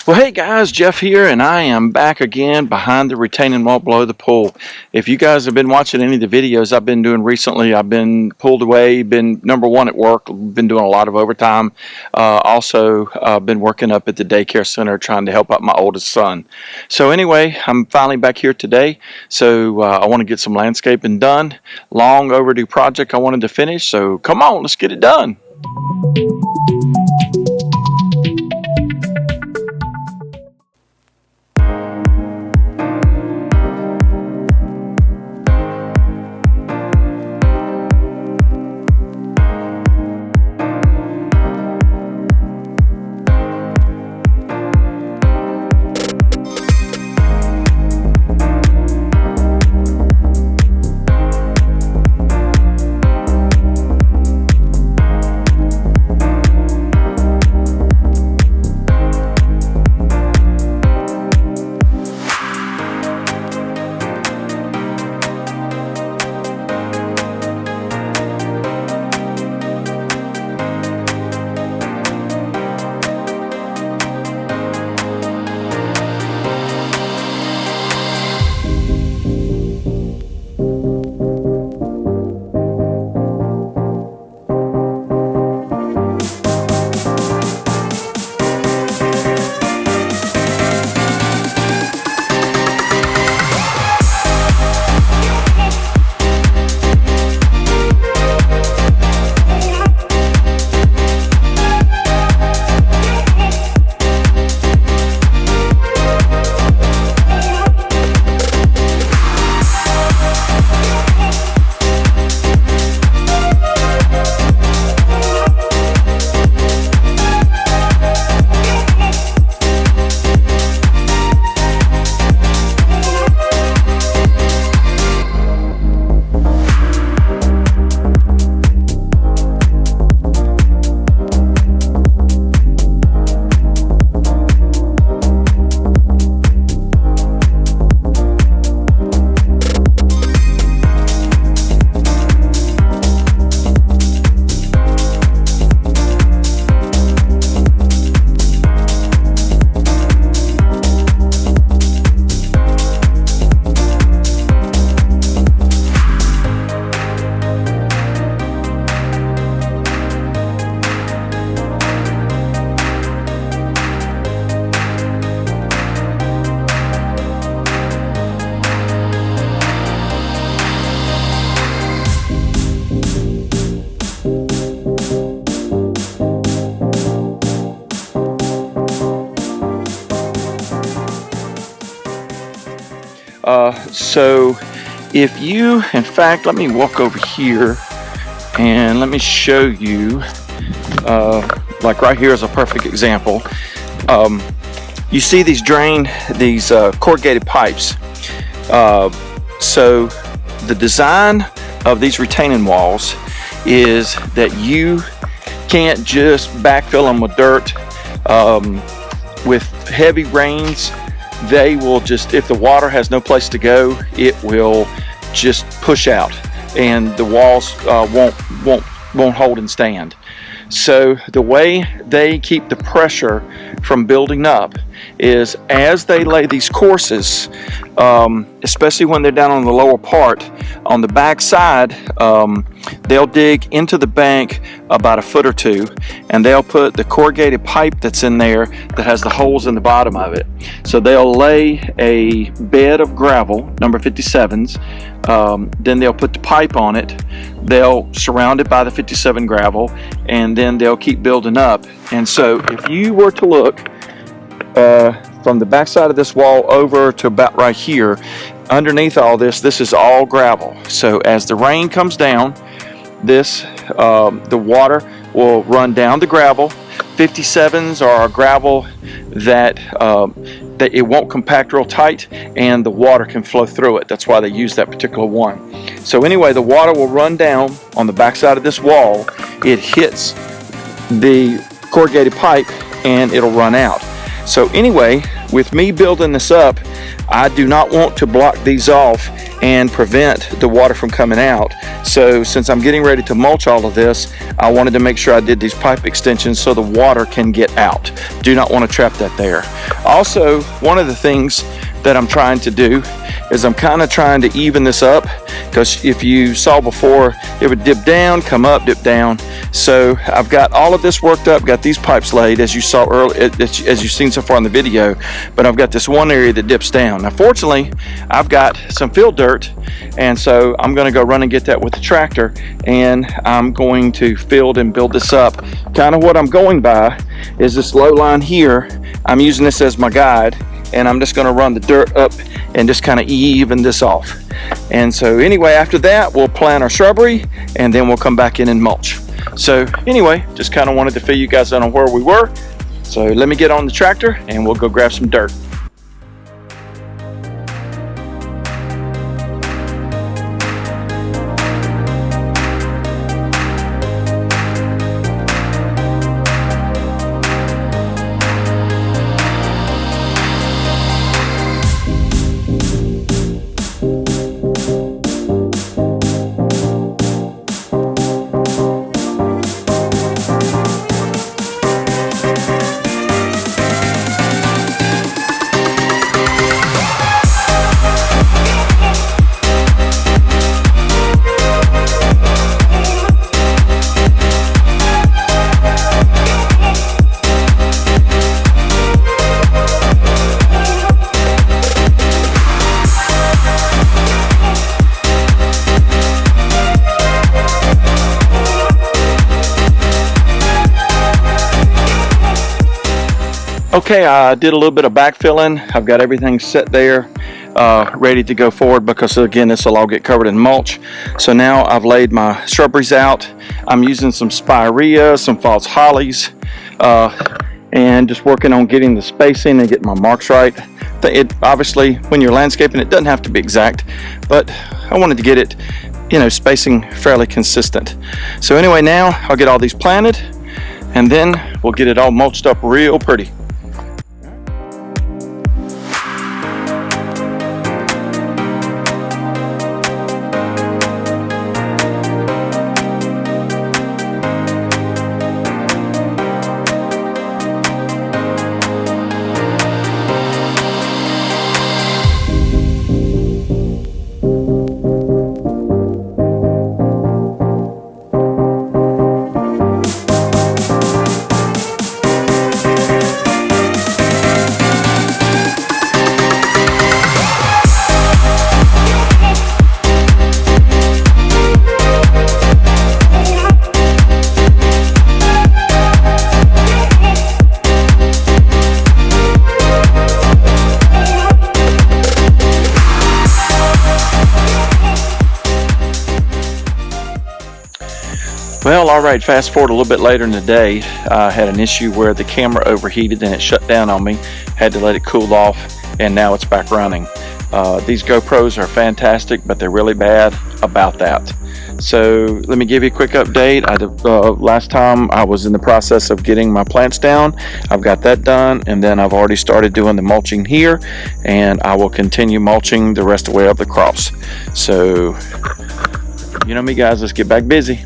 Well, hey guys, Jeff here, and I am back again behind the retaining wall below the pool. If you guys have been watching any of the videos I've been doing recently, I've been pulled away, been number one at work, been doing a lot of overtime. Also, been working up at the daycare center trying to help out my oldest son. So anyway, I'm finally back here today. So I want to get some landscaping done. Long overdue project I wanted to finish. So come on, let's get it done. So if you, in fact, let me walk over here and let me show you, like right here is a perfect example. You see these corrugated pipes. So the design of these retaining walls is that you can't just backfill them with dirt. With heavy rains, they will just, if the water has no place to go, it will just push out, and the walls won't hold and stand. So the way they keep the pressure from building up is as they lay these courses, especially when they're down on the lower part, on the back side, they'll dig into the bank about a foot or two, and they'll put the corrugated pipe that's in there that has the holes in the bottom of it. So they'll lay a bed of gravel, number 57s, then they'll put the pipe on it, they'll surround it by the 57 gravel, and then they'll keep building up. And so if you were to look from the back side of this wall over to about right here, underneath all this, this is all gravel. So as the rain comes down, the water will run down the gravel. 57s are gravel that it won't compact real tight, and the water can flow through it. That's why they use that particular one. So anyway, the water will run down on the back side of this wall. It hits the corrugated pipe and it'll run out. So anyway, with me building this up, I do not want to block these off and prevent the water from coming out. So since I'm getting ready to mulch all of this, I wanted to make sure I did these pipe extensions so the water can get out. Do not want to trap that there. Also, one of the things that I'm trying to do is I'm kind of trying to even this up, because if you saw before, it would dip down, come up, dip down. So I've got all of this worked up, got these pipes laid as you saw earlier, as you've seen so far in the video, but I've got this one area that dips down. Now fortunately, I've got some field dirt, and so I'm going to go run and get that with the tractor, and I'm going to field and build this up. Kind of what I'm going by is this low line here. I'm using this as my guide, and I'm just going to run the dirt up and just kind of even this off. And so anyway, after that, we'll plant our shrubbery, and then we'll come back in and mulch. So anyway, just kind of wanted to fill you guys in on where we were. So let me get on the tractor and we'll go grab some dirt. Okay, I did a little bit of backfilling. I've got everything set there, ready to go forward, because again, this will all get covered in mulch. So now I've laid my shrubberies out. I'm using some spirea, some false hollies, and just working on getting the spacing and getting my marks right. It obviously, when you're landscaping, it doesn't have to be exact, but I wanted to get it, you know, spacing fairly consistent. So anyway, now I'll get all these planted, and then we'll get it all mulched up real pretty. Well, all right, fast forward a little bit later in the day. I had an issue where the camera overheated and it shut down on me. Had to let it cool off, and now it's back running. These GoPros are fantastic, but they're really bad about that. So let me give you a quick update. Last time I was in the process of getting my plants down. I've got that done, and then I've already started doing the mulching here, and I will continue mulching the rest of the way up the crops. So, you know me guys, let's get back busy.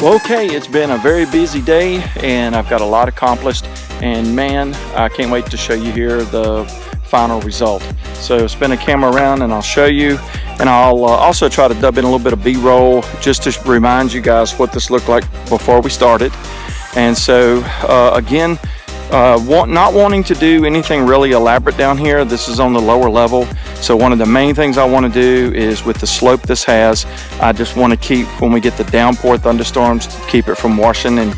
Okay, it's been a very busy day, and I've got a lot accomplished, and man, I can't wait to show you here the final result. So spin a camera around and I'll show you, and I'll also try to dub in a little bit of B-roll just to remind you guys what this looked like before we started. And so again, not wanting to do anything really elaborate down here. This is on the lower level, So one of the main things I want to do is, with the slope this has, I just want to keep, when we get the downpour thunderstorms, to keep it from washing and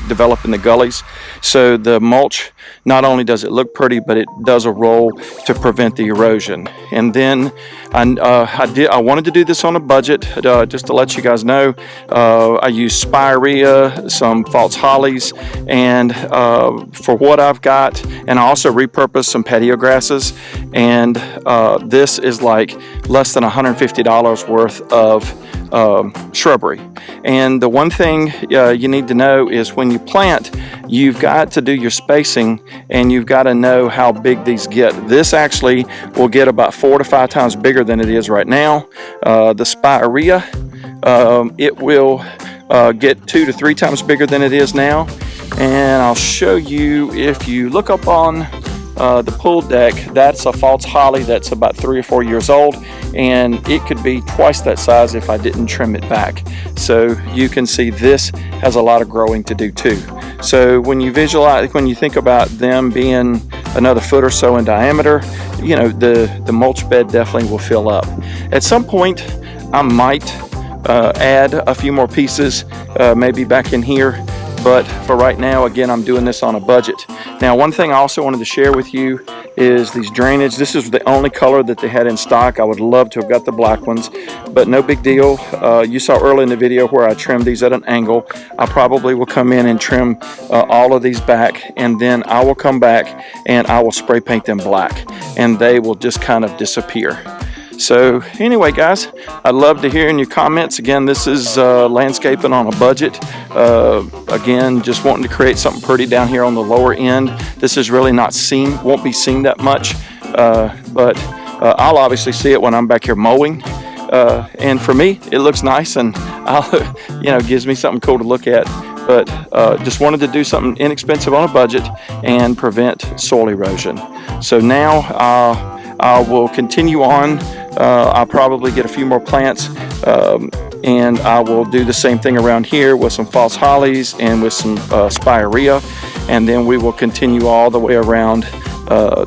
developing the gullies. So the mulch, not only does it look pretty, but it does a role to prevent the erosion. And then I wanted to do this on a budget, just to let you guys know. I used spirea, some false hollies, and for what I've got, and I also repurposed some patio grasses. And this is like less than $150 worth of shrubbery. And the one thing you need to know is, when you plant, you've got to do your spacing, and you've got to know how big these get. This actually will get about 4 to 5 times bigger than it is right now. The spirea, it will get 2 to 3 times bigger than it is now. And I'll show you, if you look up on the pool deck, that's a false holly that's about 3 or 4 years old, and it could be twice that size if I didn't trim it back. So you can see this has a lot of growing to do too. So when you visualize, when you think about them being another foot or so in diameter, you know, the mulch bed definitely will fill up. At some point I might add a few more pieces, maybe back in here. But for right now, again, I'm doing this on a budget. Now, one thing I also wanted to share with you is these drainage. This is the only color that they had in stock. I would love to have got the black ones, but no big deal. You saw early in the video where I trimmed these at an angle. I probably will come in and trim all of these back, and then I will come back and I will spray paint them black, and they will just kind of disappear. So anyway, guys, I'd love to hear in your comments. Again, this is landscaping on a budget. Again, just wanting to create something pretty down here on the lower end. This is really not seen, won't be seen that much, but I'll obviously see it when I'm back here mowing. And for me, it looks nice, and gives me something cool to look at. But just wanted to do something inexpensive on a budget and prevent soil erosion. So now I will continue on. I'll probably get a few more plants, and I will do the same thing around here with some false hollies and with some spirea, and then we will continue all the way around the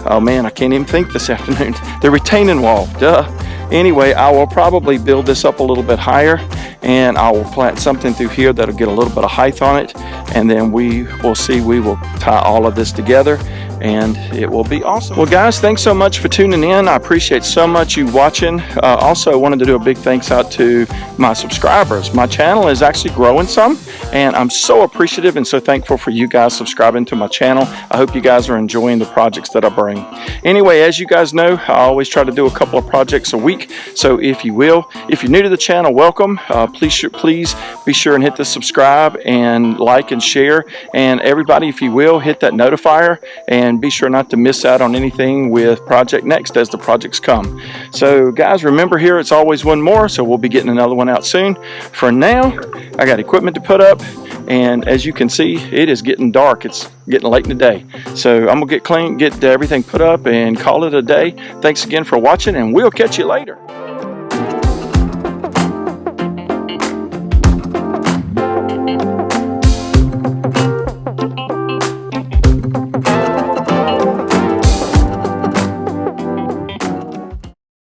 oh man, I can't even think this afternoon. The retaining wall, duh. Anyway, I will probably build this up a little bit higher, and I will plant something through here that'll get a little bit of height on it, and then we will tie all of this together, and it will be awesome. Well, guys, thanks so much for tuning in. I appreciate so much you watching. Also wanted to do a big thanks out to my subscribers. My channel is actually growing some, and I'm so appreciative and so thankful for you guys subscribing to my channel. I hope you guys are enjoying the projects that I bring. Anyway, as you guys know, I always try to do a couple of projects a week. So if you're new to the channel, welcome. Please be sure and hit the subscribe and like and share. And everybody, if you will, hit that notifier, and be sure not to miss out on anything with Project Next as the projects come. So guys, remember, here it's always one more, so we'll be getting another one out soon. For now, I got equipment to put up, and as you can see, it is getting dark. It's getting late in the day. So I'm gonna get everything put up and call it a day. Thanks again for watching, and we'll catch you later.